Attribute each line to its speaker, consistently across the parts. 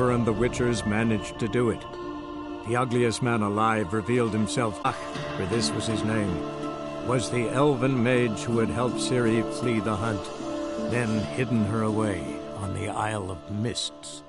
Speaker 1: Silver and the Witchers managed to do it. The ugliest man alive revealed himself, for this was his name, was the elven mage who had helped Ciri flee the hunt, then hidden her away on the Isle of Mists.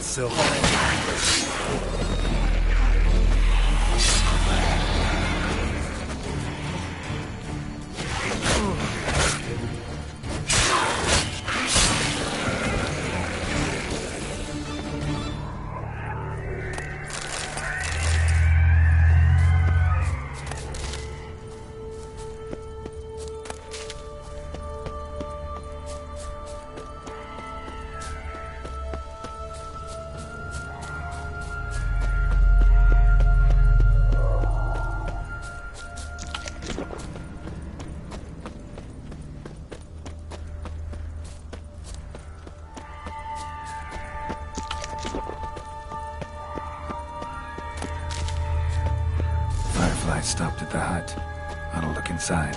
Speaker 2: Silver.
Speaker 3: Stopped at the hut. I'll look inside.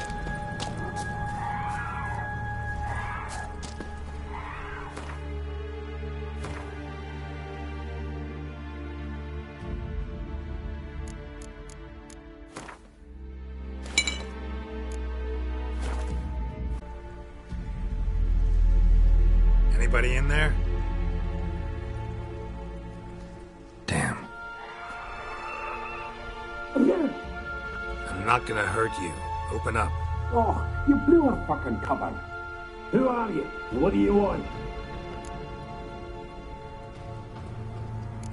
Speaker 2: Anybody in there?
Speaker 3: Damn.
Speaker 2: I'm not gonna hurt you. Open up.
Speaker 4: Oh, you blew a fucking cover.
Speaker 2: Who are you? What do you want?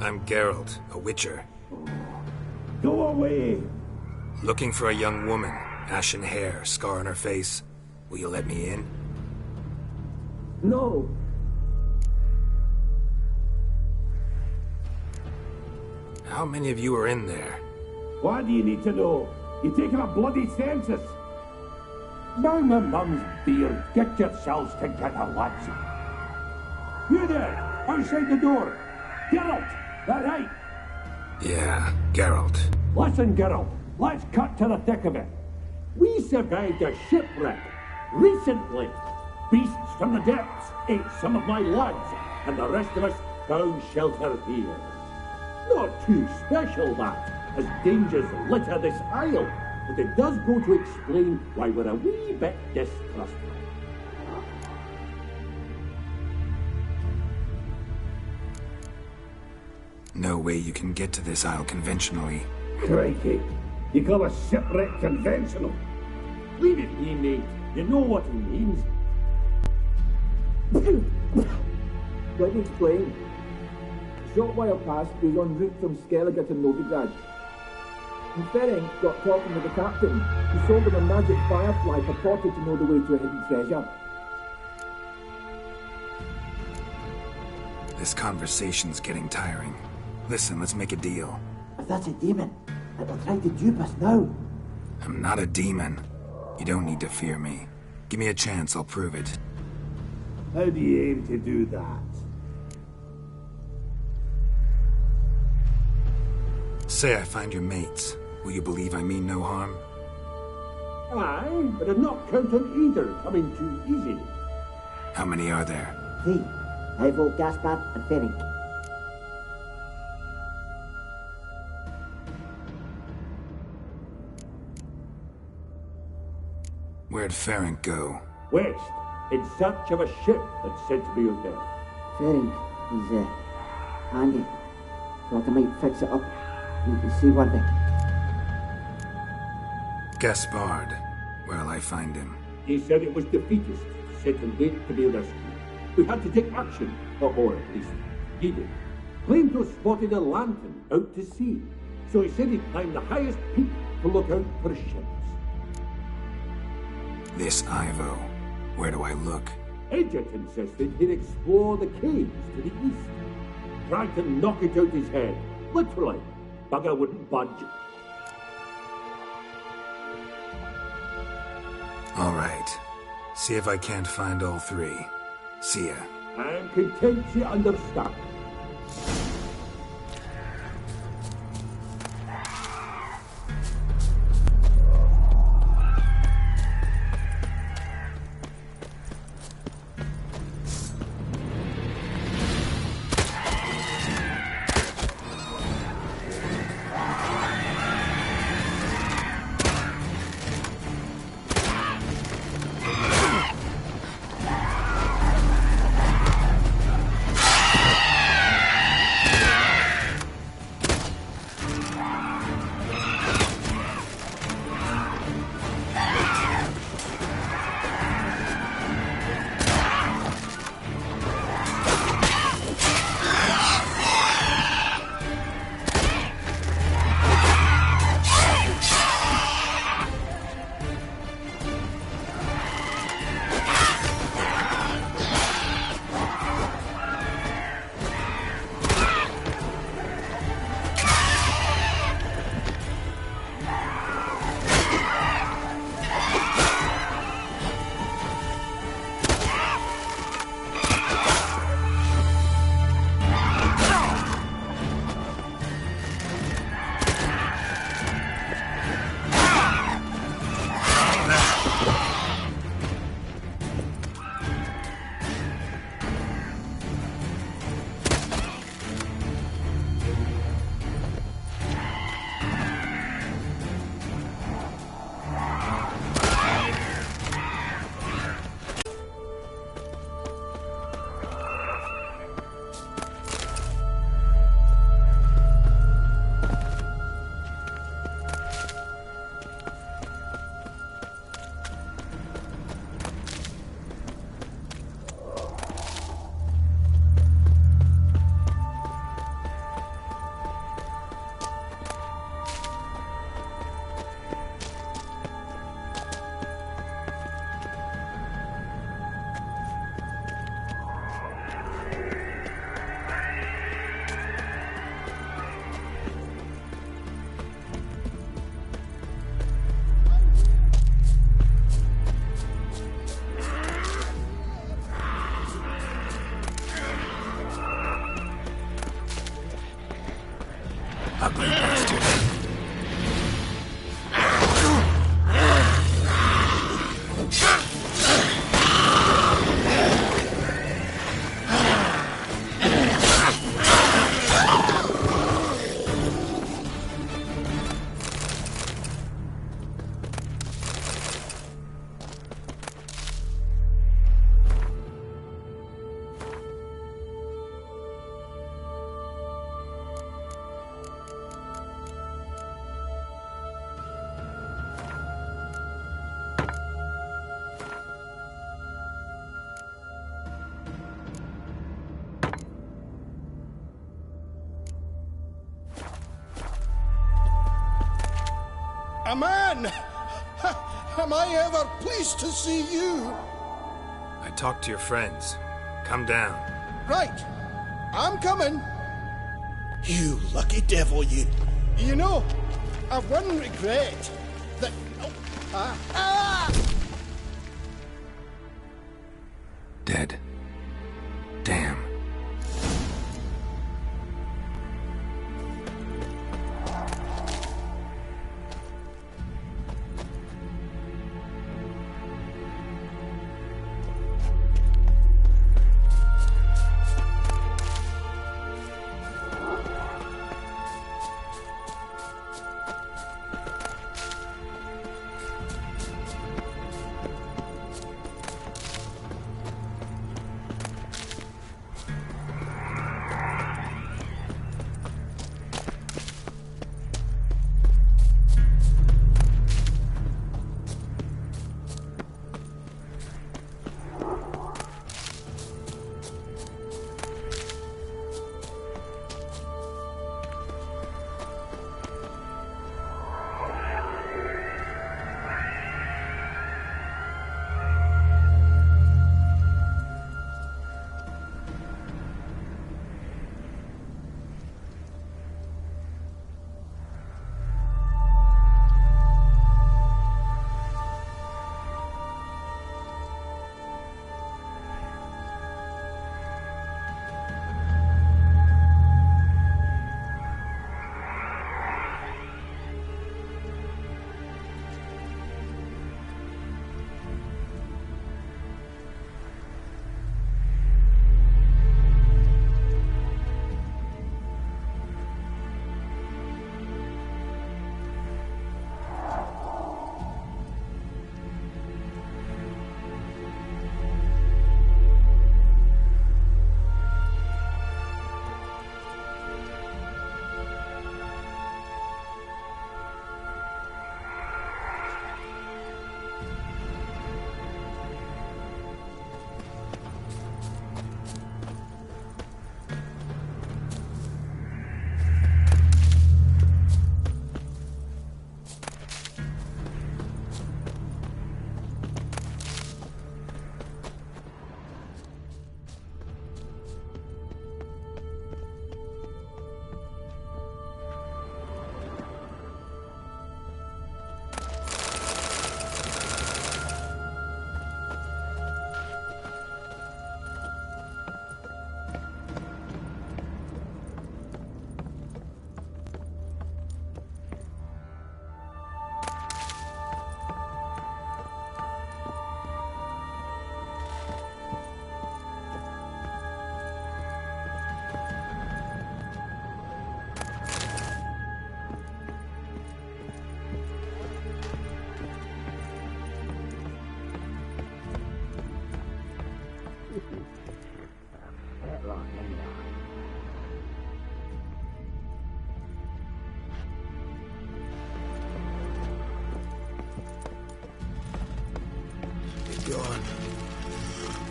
Speaker 3: I'm Geralt, a witcher.
Speaker 2: Go away!
Speaker 3: Looking for a young woman. Ashen hair, scar on her face. Will you let me in?
Speaker 2: No!
Speaker 3: How many of you are in there?
Speaker 2: Why do you need to know? You're taking a bloody census! Now my mum's beard, get yourselves together, lads. You there, outside the door! Geralt! That right?
Speaker 3: Yeah, Geralt.
Speaker 2: Listen, Geralt, let's cut to the thick of it. We survived a shipwreck recently. Beasts from the depths ate some of my lads, and the rest of us found shelter here. Not too special, that, as dangers litter this isle, but it does go to explain why we're a wee bit distrustful.
Speaker 3: No way you can get to this isle conventionally.
Speaker 2: Crikey, you call a shipwreck conventional? Leave it be, mate. You know what he means.
Speaker 4: Let me explain. A short while past, we was en route from Skellige to Novigrad. And Ferenc got talking with the captain, who sold him a magic firefly purported to know the way to a hidden treasure.
Speaker 3: This conversation's getting tiring. Listen, let's make a deal.
Speaker 4: If that's a demon, it will try to dupe us now.
Speaker 3: I'm not a demon. You don't need to fear me. Give me a chance, I'll prove it.
Speaker 2: How do you aim to do that?
Speaker 3: Say I find your mates. Will you believe I mean no harm?
Speaker 2: Aye, but I'd not count on either coming too easy.
Speaker 3: How many are there?
Speaker 4: 3. Ivo, Gaspard, and Ferenc.
Speaker 3: Where'd Ferenc go?
Speaker 2: West, in search of a ship that's said to be out there.
Speaker 4: Ferenc is, handy. Thought I might fix it up. Need to see one thing.
Speaker 3: Gaspard. Where'll I find him?
Speaker 2: He said it was defeatist, set and wait to be rescued. We had to take action, or at least he did. Claimed to have spotted a lantern out to sea, so he said he'd climb the highest peak to look out for ships.
Speaker 3: This Ivo. Where do I look?
Speaker 2: Edget insisted he'd explore the caves to the east. Tried to knock it out his head, literally. Bugger wouldn't budge.
Speaker 3: All right. See if I can't find all 3. See ya.
Speaker 2: I'm content you understand.
Speaker 5: A man! Am I ever pleased to see you?
Speaker 3: I talked to your friends. Come down.
Speaker 5: Right. I'm coming. You lucky devil, you. You know, I've one regret. That...
Speaker 3: Dead. Damn.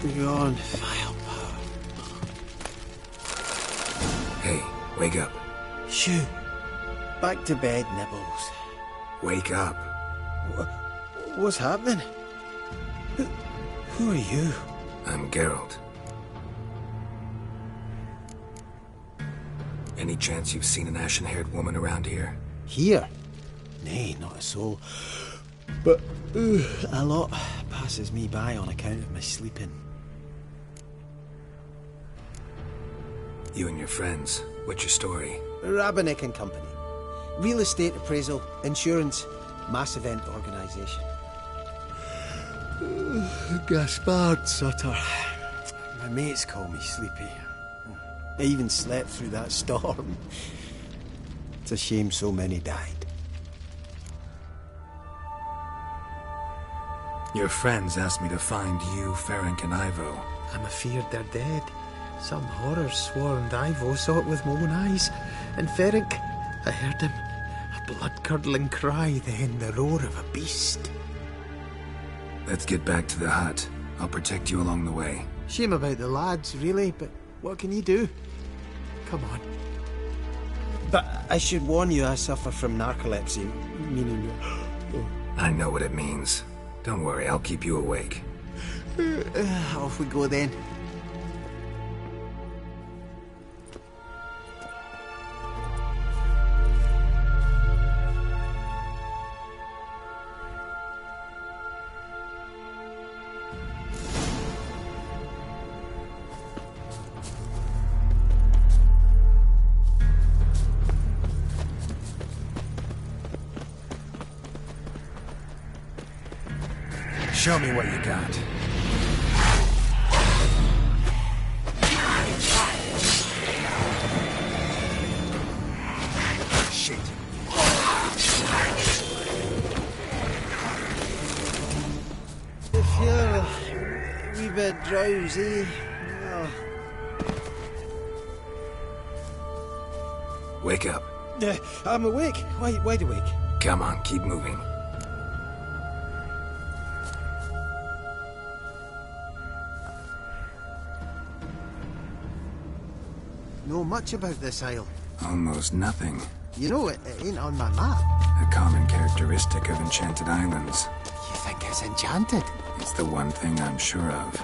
Speaker 6: Beyond firepower.
Speaker 3: Hey, wake up.
Speaker 6: Shoo. Back to bed, Nibbles.
Speaker 3: Wake up.
Speaker 6: What's happening? Who are you?
Speaker 3: I'm Geralt. Any chance you've seen an ashen-haired woman around here?
Speaker 6: Here? Nay, not a soul. But a lot passes me by on account of my sleeping.
Speaker 3: You and your friends, what's your story?
Speaker 6: Rabbinick and Company. Real estate appraisal, insurance, mass event organisation. Gaspard Sutter. My mates call me Sleepy. I even slept through that storm. It's a shame so many died.
Speaker 3: Your friends asked me to find you, Ferenc, and Ivo.
Speaker 7: I'm afeard they're dead. Some horror-swarmed Ivo saw it with my own eyes. And Ferenc, I heard him. A blood-curdling cry, then the roar of a beast.
Speaker 3: Let's get back to the hut. I'll protect you along the way.
Speaker 7: Shame about the lads, really, but what can you do? Come on.
Speaker 6: But I should warn you, I suffer from narcolepsy, meaning
Speaker 3: I know what it means. Don't worry, I'll keep you awake.
Speaker 6: Off we go then.
Speaker 3: Show me what you got. Shit.
Speaker 6: I feel a wee bit drowsy. Oh.
Speaker 3: Wake up.
Speaker 6: I'm awake. Wide awake.
Speaker 3: Come on, keep moving.
Speaker 6: Know much about this isle.
Speaker 3: Almost nothing.
Speaker 6: You know, it ain't on my map.
Speaker 3: A common characteristic of enchanted islands.
Speaker 6: You think it's enchanted?
Speaker 3: It's the one thing I'm sure of.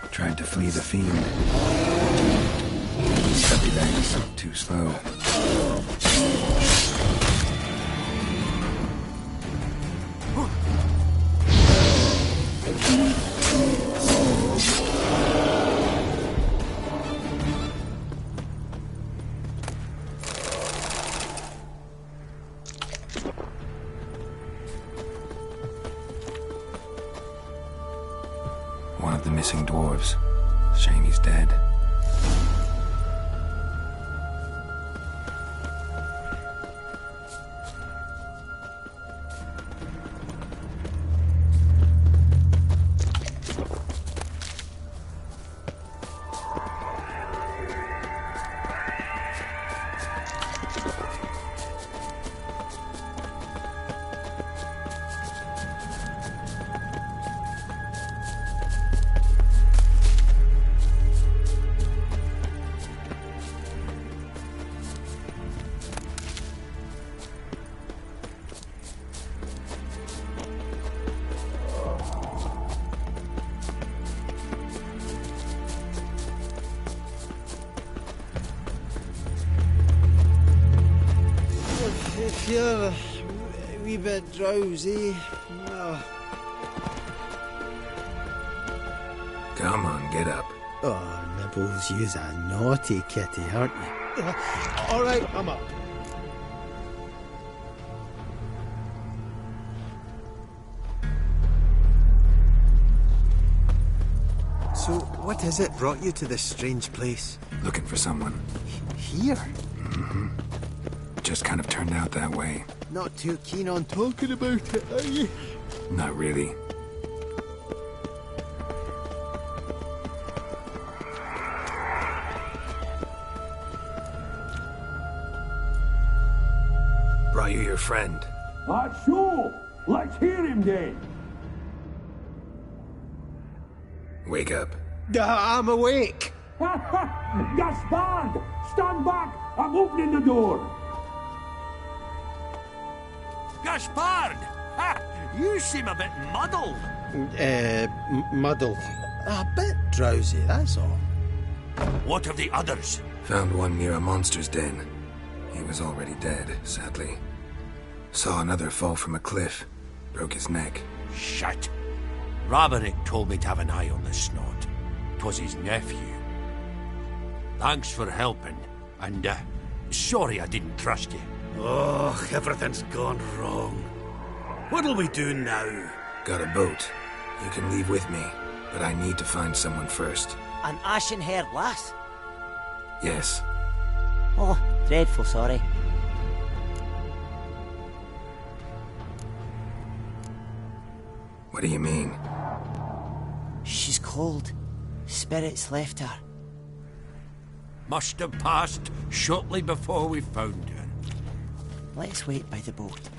Speaker 3: Tried to flee the fiend. Heavy legs, too slow. One of the missing dwarves. Shame he's dead.
Speaker 6: A wee bit drowsy. Oh.
Speaker 3: Come on, get up.
Speaker 6: Oh, Nibbles, you's a naughty kitty, aren't you? All right, I'm up. So, what is it brought you to this strange place?
Speaker 3: Looking for someone.
Speaker 6: Here?
Speaker 3: Mm-hmm. Just kind of turned out that way.
Speaker 6: Not too keen on talking about it, are you?
Speaker 3: Not really. Brought you your friend.
Speaker 2: Sure. Let's hear him then.
Speaker 3: Wake up.
Speaker 6: I'm awake.
Speaker 2: Gaspard! Stand back! I'm opening the door!
Speaker 8: Gaspard! Ha! You seem a bit muddled.
Speaker 6: Muddled. A bit drowsy, that's all.
Speaker 8: What of the others?
Speaker 3: Found one near a monster's den. He was already dead, sadly. Saw another fall from a cliff. Broke his neck.
Speaker 8: Shit. Roderick told me to have an eye on the snot. 'Twas his nephew. Thanks for helping, and sorry I didn't trust you.
Speaker 9: Oh, everything's gone wrong. What'll we do now?
Speaker 3: Got a boat. You can leave with me, but I need to find someone first.
Speaker 10: An ashen-haired lass?
Speaker 3: Yes.
Speaker 10: Oh, dreadful sorry.
Speaker 3: What do you mean?
Speaker 10: She's cold. Spirits left her.
Speaker 8: Must have passed shortly before we found her.
Speaker 10: Let's wait by the boat.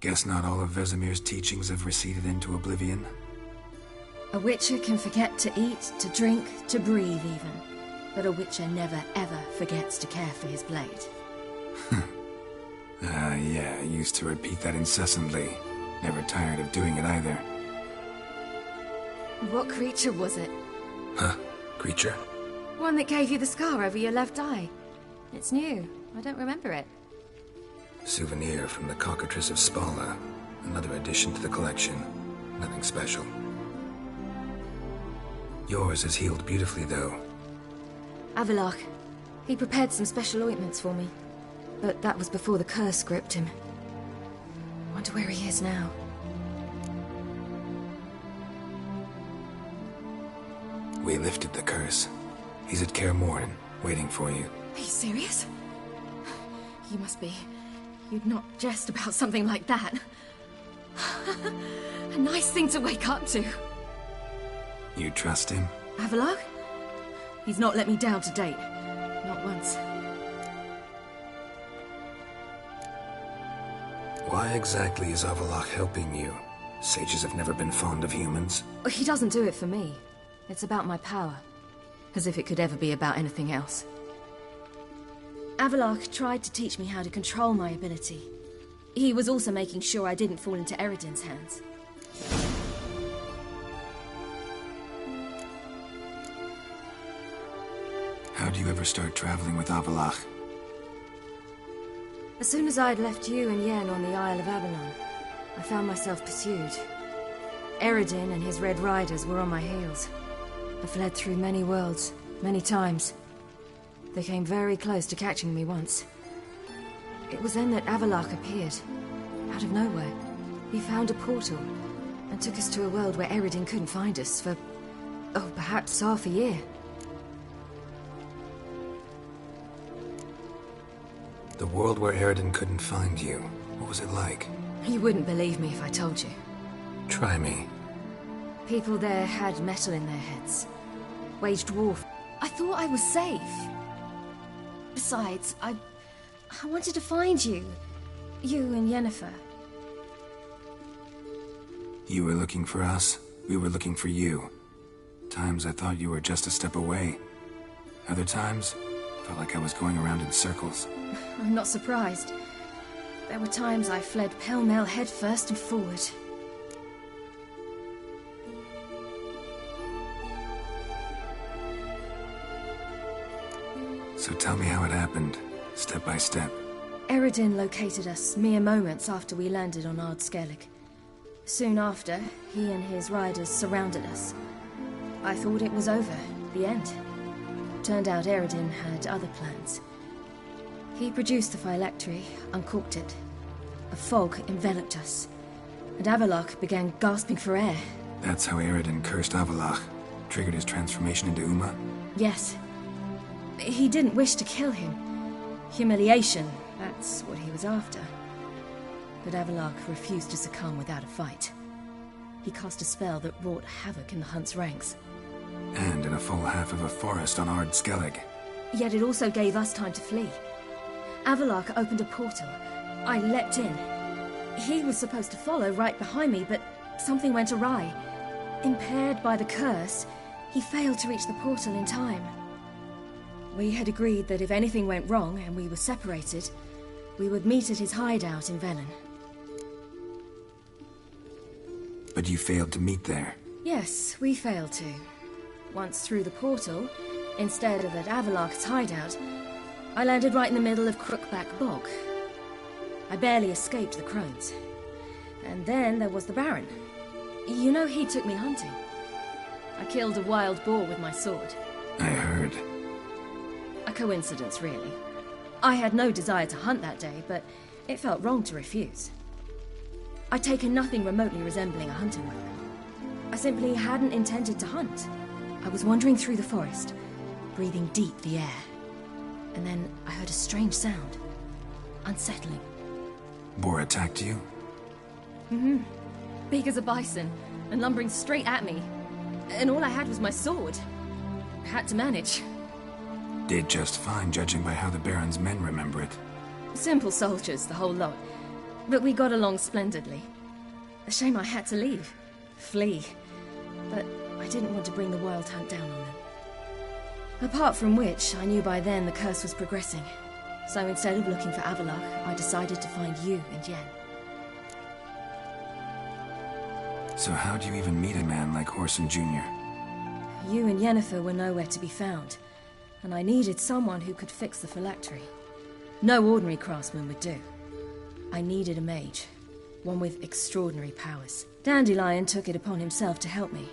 Speaker 3: Guess not all of Vesemir's teachings have receded into oblivion.
Speaker 11: A witcher can forget to eat, to drink, to breathe even. But a witcher never ever forgets to care for his blade.
Speaker 3: Yeah, I used to repeat that incessantly. Never tired of doing it either.
Speaker 11: What creature was it?
Speaker 3: Huh? Creature?
Speaker 11: One that gave you the scar over your left eye. It's new. I don't remember it.
Speaker 3: Souvenir from the cockatrice of Spala. Another addition to the collection. Nothing special. Yours is healed beautifully, though.
Speaker 11: Avalok. He prepared some special ointments for me. But that was before the curse gripped him. Wonder where he is now.
Speaker 3: We lifted the curse. He's at Kaer Morhen, waiting for you.
Speaker 11: Are you serious? You must be. You'd not jest about something like that. A nice thing to wake up to.
Speaker 3: You trust him?
Speaker 11: Avalok? He's not let me down to date. Not once.
Speaker 3: Why exactly is Avalok helping you? Sages have never been fond of humans.
Speaker 11: He doesn't do it for me. It's about my power. As if it could ever be about anything else. Avalok tried to teach me how to control my ability. He was also making sure I didn't fall into Eredin's hands.
Speaker 3: How do you ever start traveling with Avalok?
Speaker 11: As soon as I'd left you and Yen on the Isle of Avalon, I found myself pursued. Eredin and his Red Riders were on my heels. I fled through many worlds, many times. They came very close to catching me once. It was then that Avalok appeared, out of nowhere. He found a portal, and took us to a world where Eredin couldn't find us for, perhaps half a year.
Speaker 3: The world where Eredin couldn't find you. What was it like?
Speaker 11: You wouldn't believe me if I told you.
Speaker 3: Try me.
Speaker 11: People there had metal in their heads. Waged war. I thought I was safe. Besides, I wanted to find you. You and Yennefer.
Speaker 3: You were looking for us. We were looking for you. Times I thought you were just a step away. Other times, felt like I was going around in circles.
Speaker 11: I'm not surprised. There were times I fled pell-mell headfirst and forward.
Speaker 3: So tell me how it happened, step by step.
Speaker 11: Eredin located us mere moments after we landed on Ard Skellig. Soon after, he and his riders surrounded us. I thought it was over, the end. Turned out Eredin had other plans. He produced the phylactery, uncorked it. A fog enveloped us, and Avalok began gasping for air.
Speaker 3: That's how Eredin cursed Avalok, triggered his transformation into Uma?
Speaker 11: Yes. He didn't wish to kill him. Humiliation, that's what he was after. But Avalok refused to succumb without a fight. He cast a spell that wrought havoc in the hunt's ranks.
Speaker 3: And in a full half of a forest on Ard Skellig.
Speaker 11: Yet it also gave us time to flee. Avalok opened a portal. I leapt in. He was supposed to follow right behind me, but something went awry. Impaired by the curse, he failed to reach the portal in time. We had agreed that if anything went wrong and we were separated, we would meet at his hideout in Velen.
Speaker 3: But you failed to meet there.
Speaker 11: Yes, we failed to. Once through the portal, instead of at Avalok's hideout, I landed right in the middle of Crookback Bog. I barely escaped the crones. And then there was the Baron. You know, he took me hunting. I killed a wild boar with my sword.
Speaker 3: I heard.
Speaker 11: A coincidence, really. I had no desire to hunt that day, but it felt wrong to refuse. I'd taken nothing remotely resembling a hunting weapon. I simply hadn't intended to hunt. I was wandering through the forest, breathing deep the air. And then I heard a strange sound. Unsettling.
Speaker 3: Boar attacked you?
Speaker 11: Mm-hmm. Big as a bison, and lumbering straight at me. And all I had was my sword. Had to manage.
Speaker 3: Did just fine, judging by how the Baron's men remember it.
Speaker 11: Simple soldiers, the whole lot. But we got along splendidly. A shame I had to leave. Flee. But I didn't want to bring the wild hunt down on them. Apart from which, I knew by then the curse was progressing. So instead of looking for Avallac'h, I decided to find you and Yen.
Speaker 3: So how'd you even meet a man like Whoreson Jr.?
Speaker 11: You and Yennefer were nowhere to be found, and I needed someone who could fix the phylactery. No ordinary craftsman would do. I needed a mage, one with extraordinary powers. Dandelion took it upon himself to help me.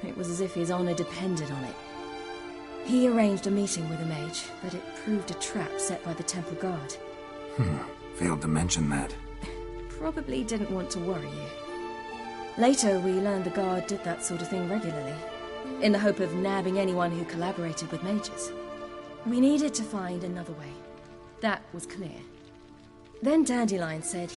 Speaker 11: It was as if his honor depended on it. He arranged a meeting with a mage, but it proved a trap set by the temple guard.
Speaker 3: Failed to mention that.
Speaker 11: Probably didn't want to worry you. Later, we learned the guard did that sort of thing regularly, in the hope of nabbing anyone who collaborated with mages. We needed to find another way. That was clear. Then Dandelion said